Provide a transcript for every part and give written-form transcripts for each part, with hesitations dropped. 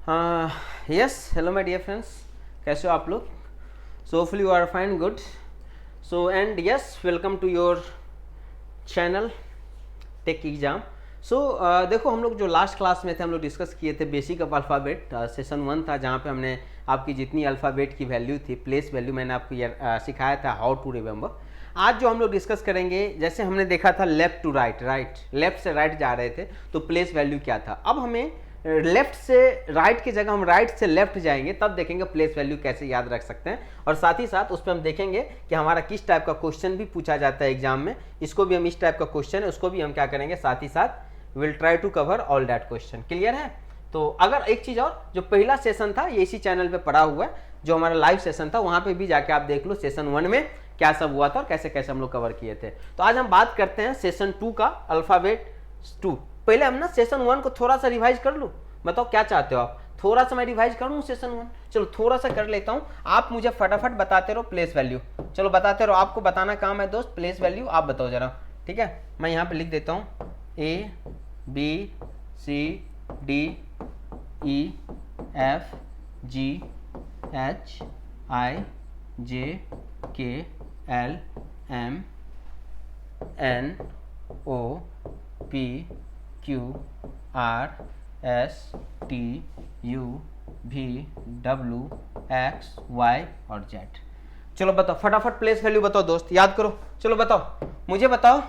Yes hello my dear friends, कैसे हो आप लोग? So hopefully you are fine, good. So and yes, welcome to your channel tech exam. So देखो, हम लोग जो लास्ट क्लास में थे हम लोग डिस्कस किए थे बेसिक ऑफ अल्फ़ाबेट. सेशन 1 था जहाँ पे हमने आपकी जितनी अल्फ़ाबेट की वैल्यू थी, प्लेस वैल्यू, मैंने आपको ये सिखाया था हाउ टू रिमेंबर. आज जो हम लोग डिस्कस करेंगे, जैसे हमने देखा था लेफ्ट टू राइट, लेफ्ट से राइट जा रहे थे तो प्लेस वैल्यू क्या था. अब हमें लेफ्ट से राइट की जगह हम राइट से लेफ्ट जाएंगे, तब देखेंगे प्लेस वैल्यू कैसे याद रख सकते हैं. और साथ ही साथ उस पर हम देखेंगे कि हमारा किस टाइप का क्वेश्चन भी पूछा जाता है एग्जाम में. इसको भी हम, इस टाइप का क्वेश्चन है उसको भी हम क्या करेंगे, साथ ही साथ will try to cover all that question. Clear है? तो अगर एक चीज़ और, जो पहला सेशन था ये इसी चैनल पे पड़ा हुआ है, जो हमारा लाइव सेशन था, वहाँ पे भी जाके आप देख लो सेशन 1 में क्या सब हुआ था और कैसे कैसे हम लोग कवर किए थे. तो आज हम बात करते हैं सेशन 2 का, अल्फ़ाबेट 2. पहले हम ना सेशन 1 को थोड़ा सा रिवाइज कर लूँ. बताओ क्या चाहते हो आप? थोड़ा सा मैं रिवाइज करूँ सेशन 1? चलो थोड़ा सा कर लेता हूँ, आप मुझे फटाफट बताते रहो प्लेस वैल्यू. चलो बताते रहो, आपको बताना काम है दोस्त. प्लेस वैल्यू आप बताओ जरा, ठीक है? मैं यहाँ पे लिख देता हूँ A B C D E F G H I J K L M N O P Q R S T U V W X Y और Z. चलो बताओ फटाफट प्लेस वैल्यू बताओ दोस्त, याद करो. चलो बताओ, मुझे बताओ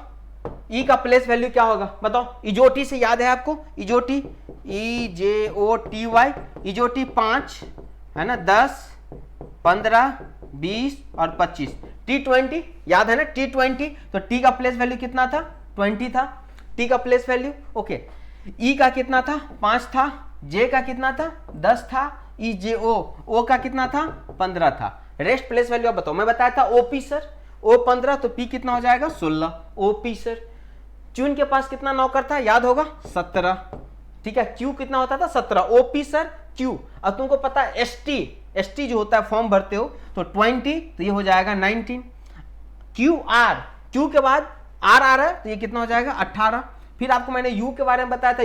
ई का प्लेस वैल्यू क्या होगा. बताओ. इजोटी से याद है आपको? इजोटी, EJOTY, इजोटी 5 है ना, 10 15 20 और 25. T20 याद है ना, T20. तो T का प्लेस वैल्यू कितना था? 20 था T का प्लेस वैल्यू. ओके. E का कितना था? 5 था. J का कितना था? 10 था. EJO, O का कितना था? 15 था. रेस्ट प्लेस वैल्यू आप बताओ. मैं बताया था OP सर, O 15, तो P कितना हो जाएगा? 16. OP sir. च्यून के पास कितना नौकर था, याद होगा? 17. ठीक है. Q कितना होता था? 17. OP sir Q. अब तुमको पता है ST जो होता है, फॉर्म भरते हो तो 20, तो ये हो जाएगा 19. QR, Q के बाद R आ रहा है तो ये कितना हो जाएगा? 18. फिर आपको मैंने U के बारे में बताया था,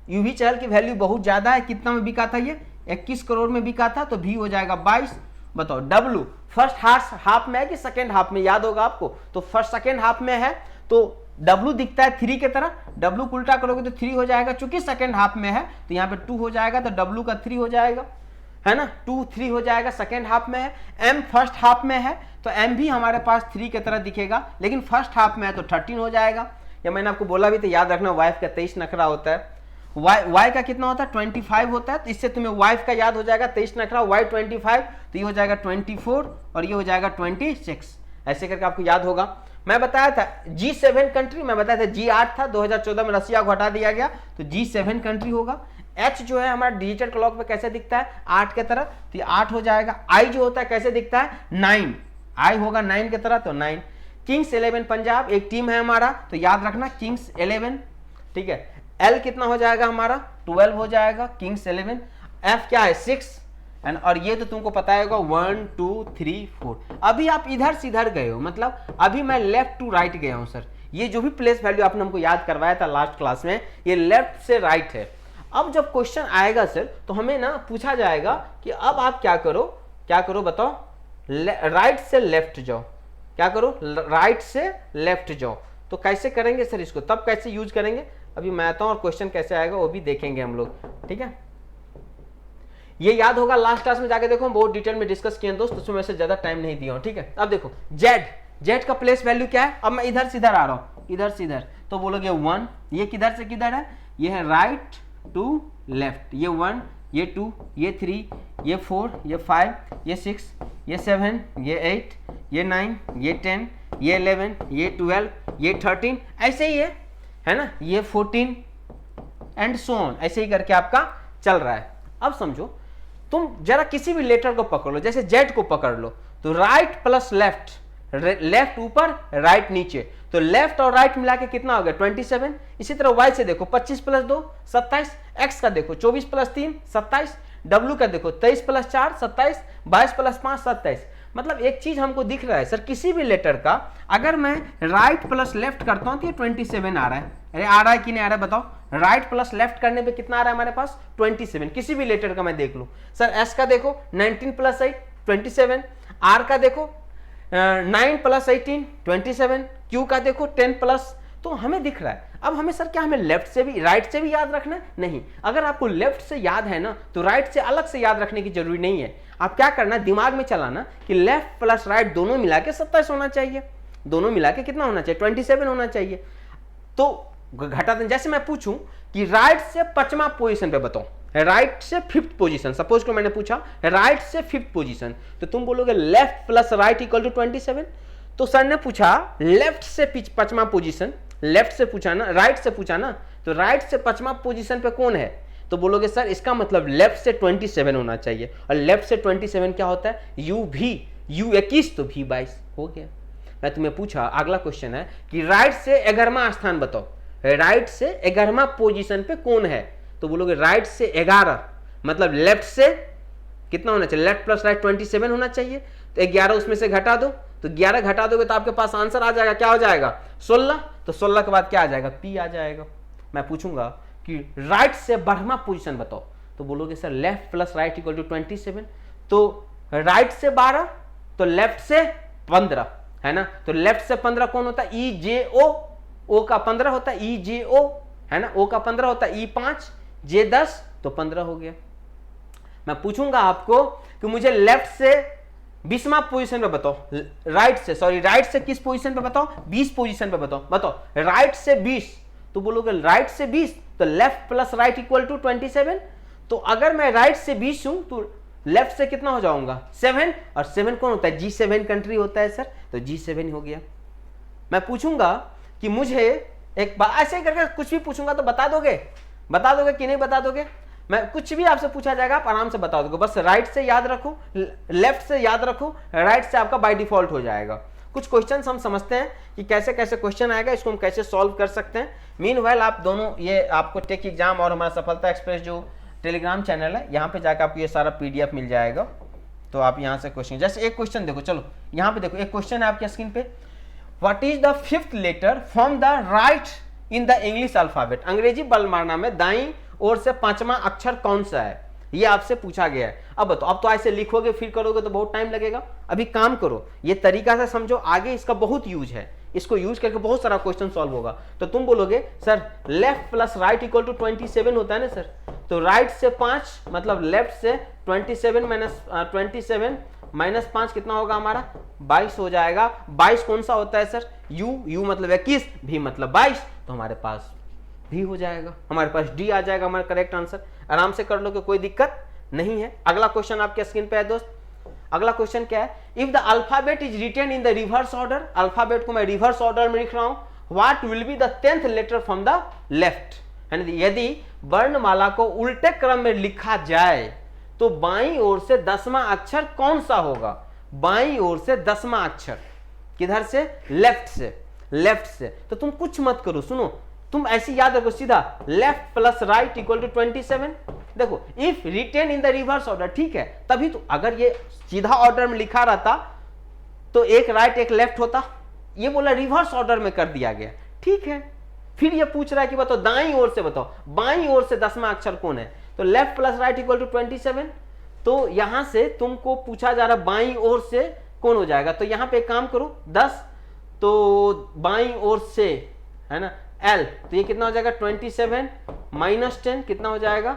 UV चहल की वैल्यू बहुत ज्यादा है. कितना में बिका था ये? 21 करोड़ में बिका था, तो V हो जाएगा 22. बताओ W फर्स्ट हाफ में है कि सेकेंड हाफ में, याद होगा आपको? तो फर्स्ट सेकेंड हाफ में है तो W दिखता है 3 की तरह. W को उल्टा करोगे तो 3 हो जाएगा. चूंकि सेकेंड हाफ में है तो यहाँ पे 2 हो जाएगा, तो W का 3 हो जाएगा, है ना. 2 3 हो जाएगा, सेकेंड हाफ में है. M फर्स्ट हाफ में है तो M भी हमारे पास 3 की तरह दिखेगा, लेकिन फर्स्ट हाफ में है तो 13 हो जाएगा. या मैंने आपको बोला भी तो याद रखना, वाइफ का 23 नखरा होता है. Y का कितना होता है? 25 होता है. तो इससे तुम्हें वाइफ का याद हो जाएगा 23 नखरा, Y 25, तो ये हो जाएगा 24 और ये हो जाएगा 26. ऐसे करके आपको याद होगा. मैं बताया था G7 कंट्री, मैं बताया था G8 था, 2014 में रसिया को हटा दिया गया तो G7 कंट्री होगा. H जो है हमारा डिजिटल क्लॉक पे कैसे दिखता है? 8 की तरह, तो ये 8 हो जाएगा. I जो होता है कैसे दिखता है? 9. I होगा 9 की तरह, तो 9. किंग्स 11 पंजाब एक टीम है हमारा, तो याद रखना किंग्स 11. ठीक है. L कितना हो जाएगा हमारा? 12 हो जाएगा, किंग्स 11. F क्या है? 6. और ये तो तुमको पता होगा 1 2 3 4. अभी आप इधर से इधर गए हो, मतलब अभी मैं लेफ्ट टू राइट गया हूं सर. ये जो भी प्लेस वैल्यू आपने हमको याद करवाया था लास्ट क्लास में, ये लेफ्ट से राइट है. अब जब क्वेश्चन आएगा सर तो हमें ना पूछा जाएगा कि अब आप क्या करो बताओ. राइट से लेफ्ट जाओ. क्या करो? राइट से लेफ्ट जाओ. तो कैसे करेंगे सर इसको, तब कैसे यूज करेंगे, अभी मैं आता हूं, और क्वेश्चन कैसे आएगा वो भी देखेंगे हम लोग. ठीक है. ये याद होगा, लास्ट क्लास में जाके देखो, हम बहुत डिटेल में डिस्कस किए दोस्त, उसमें वैसे ज्यादा टाइम नहीं दिया हूं. ठीक है. अब देखो जेड का प्लेस वैल्यू क्या है? अब मैं इधर से इधर आ रहा हूं, इधर से इधर, तो बोलोगे 1. ये किधर से किधर है? ये है राइट टू लेफ्ट. ये 1, ये 2, ये 3, ये 4, ये 5, ये 6, ये 7, ये 8, ये 9, ये 10, ये 11, ये 12, ये 13, ऐसे ही है ना. ये 14 एंड सो ऑन, ऐसे ही करके आपका चल रहा है. अब समझो, तुम जरा किसी भी लेटर को पकड़ लो, जैसे जेड को पकड़ लो, तो राइट प्लस लेफ्ट, लेफ्ट ऊपर राइट नीचे, तो लेफ्ट और राइट मिला के कितना हो गया? 27. इसी तरह वाई से देखो 25 प्लस 2 27. एक्स का देखो 24 प्लस 3 27. डब्ल्यू का देखो 23 प्लस 4 27. 22 प्लस 5 27. मतलब एक चीज हमको दिख रहा है सर, किसी भी लेटर का अगर मैं राइट प्लस लेफ्ट करता हूं तो ये 27 आ रहा है। अरे आ रहा है कि नहीं आ रहा है बताओ? राइट प्लस लेफ्ट करने पे कितना आ रहा है हमारे पास? 27। किसी भी लेटर का मैं देख लूं सर, एस का देखो 19 प्लस 8 27, आर का देखो 9 प्लस 18 27, क्यू का देखो 10 प्लस, तो हमें दिख रहा है। अब हमें सर क्या हमें लेफ्ट से भी राइट से भी याद रखना है? नहीं, अगर आपको लेफ्ट से याद है ना तो राइट से अलग से याद रखने की जरूरी नहीं है। आप क्या करना, दिमाग में चलाना कि लेफ्ट प्लस राइट दोनों मिला के 27 होना चाहिए, दोनों मिला के कितना होना चाहिए? 27 होना चाहिए। तो घटा दें, जैसे मैं पूछूं कि राइट से 5वां पोजीशन पे बताओ, राइट से 5th पोजीशन, सपोज को मैंने पूछा राइट से 5th पोजीशन, तो तुम बोलोगे left plus right equal to 27। तो सर ने पूछा लेफ्ट से 5वां पोजीशन, लेफ्ट से पूछा ना, राइट से पूछा ना, तो राइट से 5वां पोजीशन पे कौन है? तो बोलोगे सर इसका मतलब लेफ्ट से 27 होना चाहिए, और लेफ्ट से 27 क्या होता है? यू 21 तो भी 22 हो गया। मैं तुम्हें पूछा, अगला क्वेश्चन है कि राइट से 11वां स्थान बताओ, राइट से 11वां पोजीशन पे कौन है? तो बोलोगे राइट से 11, मतलब लेफ्ट से कितना होना चाहिए? लेफ्ट प्लस राइट 27 होना चाहिए। तो 11 उसमें से घटा दो, तो 11 घटा दोगे तो आपके पास आंसर आ जाएगा, क्या हो जाएगा? 16। तो 16 के बाद क्या आ जाएगा? पी आ जाएगा। मैं पूछूंगा कि राइट से 12वां पोजीशन बताओ, तो बोलोगे sir left plus right equal to 27। तो राइट से 12 तो लेफ्ट से 15 है ना, तो लेफ्ट से 15 कौन होता है? ई जे ओ का 15 होता है, ई जे ओ है ना, ओ का 15 होता है, ई 5 जे 10 तो 15 हो गया। मैं पूछूंगा आपको कि मुझे लेफ्ट से 20वां पोजीशन पे बताओ, राइट से किस पोजीशन पे बताओ? 20 पोजीशन पे बताओ राइट से 20, तो बोलोगे राइट से 20 तो left plus right equal to 27। तो अगर मैं राइट से 20 हूं तो लेफ्ट से कितना हो जाऊंगा? 7, और 7 कौन होता है? G7 कंट्री होता है सर, तो G7 हो गया। मैं पूछूंगा कि मुझे एक बार ऐसे ही करके कुछ भी पूछूंगा तो बता दोगे कि नहीं बता दोगे? मैं कुछ भी आपसे पूछा जाएगा आप आराम से बता दोगे, बस राइट से याद रखो, लेफ्ट से याद रखो, राइट से आपका बाय डिफॉल्ट हो जाएगा। कुछ क्वेश्चंस हम समझते हैं कि कैसे कैसे क्वेश्चन आएगा, इसको हम कैसे सॉल्व कर सकते हैं। मीनवाइल आप दोनों ये आपको टेक एग्जाम और हमारा सफलता एक्सप्रेस जो टेलीग्राम चैनल है, यहाँ पे जाकर आपको ये सारा PDF मिल जाएगा। तो आप यहाँ से क्वेश्चन, जैसे एक क्वेश्चन देखो, चलो यहाँ पे देखो एक क्वेश्चन है आपके स्क्रीन पे, what is the 5th letter from the right in the English alphabet? अंग्रेजी वर्णमाला में दाईं ओर से 5वां अक्षर कौन सा है? ये आपसे पूछा गया है। अब बताओ, अब तो ऐसे लिखोगे फिर करोगे तो बहुत टाइम लगेगा। अभी काम करो, ये तरीका से समझो, आगे इसका बहुत यूज है, इसको यूज करके बहुत सारा क्वेश्चन सॉल्व होगा। तो तुम बोलोगे sir left plus right equal to 27 होता है ना सर, तो राइट से 5 मतलब लेफ्ट से 27 माइनस 5 कितना होगा हमारा? 22 हो जाएगा। 22 कौन सा होता है सर? यू मतलब 21, भी मतलब 22, तो हमारे पास भी हो जाएगा, हमारे पास डी आ जाएगा हमारा करेक्ट आंसर। आराम से कर लो कि कोई दिक्कत नहीं है। अगला क्वेश्चन आपके स्क्रीन पे है दोस्त। अगला क्वेश्चन क्या है? If the alphabet is written in the reverse order, alphabet को मैं रिवर्स ऑर्डर में लिख रहा हूं, what will be the 10th letter from the left? यदि वर्णमाला को उल्टे क्रम में लिखा जाए तो बाईं ओर से 10वां अक्षर कौन सा होगा? बाईं ओर से 10वां अक्षर किधर से? लेफ्ट से। तो तुम कुछ मत करो, सुनो, तुम ऐसी याद रखो सीधा left plus right equal to 27। देखो if written in the reverse order, ठीक है, तभी तो, अगर ये सीधा ऑर्डर में लिखा रहता तो एक राइट एक लेफ्ट होता, ये बोला रिवर्स ऑर्डर में कर दिया गया, ठीक है। फिर ये पूछ रहा है कि बताओ दाईं ओर से बताओ, बाईं ओर से 10वां अक्षर कौन है? तो left plus right equal to 27। तो यहां से तुमको पूछा जा रहा बाईं ओर से कौन हो जाएगा, तो यहां पे एक काम करो 10, तो बाईं ओर से है ना L, तो ये कितना हो जाएगा 27 माइनस 10 कितना हो जाएगा?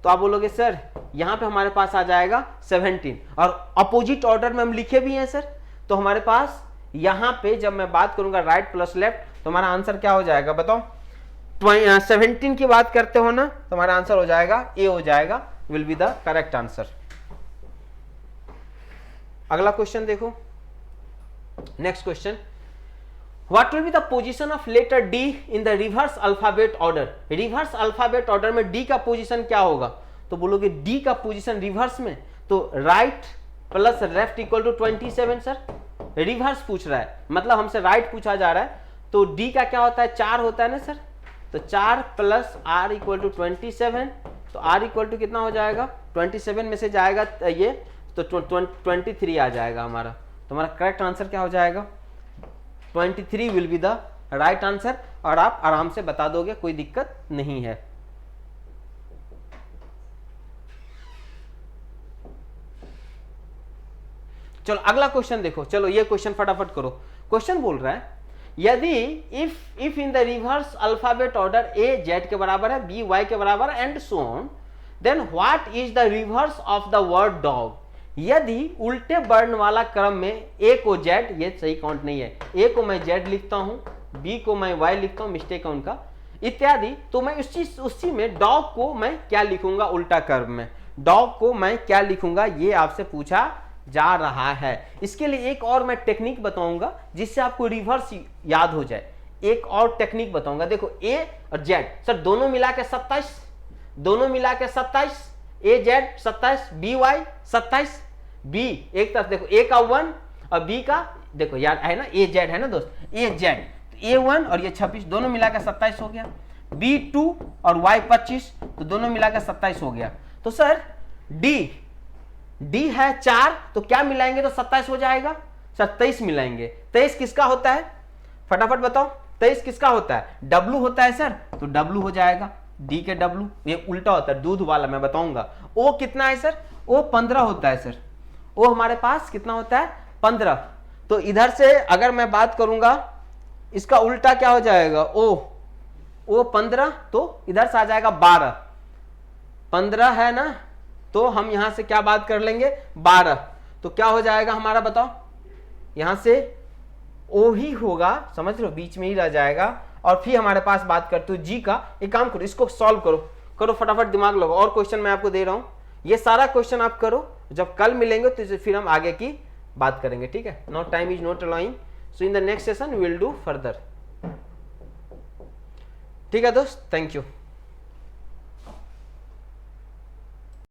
तो आप बोलोगे सर यहां पे हमारे पास आ जाएगा 17, और अपोजिट ऑर्डर में हम लिखे भी हैं सर, तो हमारे पास यहां पे जब मैं बात करूंगा राइट प्लस लेफ्ट तो हमारा आंसर क्या हो जाएगा बताओ? 17 की बात करते हो ना, तो हमारा आंसर हो जाएगा ए हो जाएगा, will be the correct answer. अगला क्वेश्चन देखो, next question, what will be the position of letter D in the reverse alphabet order? Reverse alphabet order में डी का पोजीशन क्या होगा? तो बोलोगे डी का पोजीशन रिवर्स में, तो right plus left equal to 27 sir, reverse पूछ रहा है, मतलब हमसे राइट पूछा जा रहा है, तो डी का क्या होता है? 4 होता है ना सर, तो 4 प्लस आर इक्वल टू 27, तो आर इक्वल टू कितना हो जाएगा? 27 में से जाएगा ये, तो 23 आ जाएगा हमारा। तो हमारा करेक्ट आंसर क्या हो जाएगा? 23 will be the right answer, और आप आराम से बता दोगे, कोई दिक्कत नहीं है। चलो अगला क्वेश्चन देखो, चलो ये क्वेश्चन फटाफट करो। क्वेश्चन बोल रहा है यदि if in the reverse alphabet order A Z के बराबर है, बी वाई के बराबर है, and so on, then what is the reverse of the word dog. यदि उल्टे वर्ण वाला क्रम में ए को जेड, ये सही काउंट नहीं है, ए को मैं जेड लिखता हूं, बी को मैं वाई लिखता हूं, मिस्टेक है उनका, इत्यादि, तो मैं उसी में डॉग को मैं क्या लिखूंगा उल्टा क्रम में, डॉग को मैं क्या लिखूंगा, ये आपसे पूछा जा रहा है। इसके लिए एक और मैं टेक्निक बताऊंगा जिससे आपको रिवर्स याद हो जाए। एक और टेक्निक बताऊंगा, देखो ए और जेड सर दोनों मिला के 27, दोनों मिला के 27, ए जेड 27, बी वाई 27, बी एक तरफ देखो ए का 1 और बी का देखो यार है ना ए जेड है ना दोस्त, ए जेड, ए 1 और ये 26 दोनों मिला के 27 हो गया, बी 2 और वाई 25 तो दोनों मिला के 27 हो गया। तो सर डी है 4 तो क्या मिलाएंगे तो 27 हो जाएगा सर, 23 मिलाएंगे। 23 किसका होता है फटाफट बताओ, 23 किसका होता है? डब्लू होता है सर, तो डब्लू हो जाएगा, डी के डब्लू, ये उल्टा होता है दूध वाला, मैं बताऊंगा। ओ कितना है सर? ओ 15 होता है सर, ओ हमारे पास कितना होता है? 15। तो इधर से अगर मैं बात करूंगा इसका उल्टा क्या हो जाएगा? ओ 15, तो इधर से आ जाएगा 12, 15 है ना, तो हम यहां से क्या बात कर लेंगे 12, तो क्या हो जाएगा हमारा बताओ, यहां से ओ ही होगा, समझ लो बीच में ही रह जाएगा। और फिर हमारे पास बात करते हो जी का, एक काम करो इसको सॉल्व करो फटाफट, दिमाग लगाओ। और क्वेश्चन मैं आपको दे रहा हूं, ये सारा क्वेश्चन आप करो, जब कल मिलेंगे तो फिर हम आगे की बात करेंगे, ठीक है। Now time is not allowing, so in the next session we will do further, ठीक है दोस्त, थैंक यू।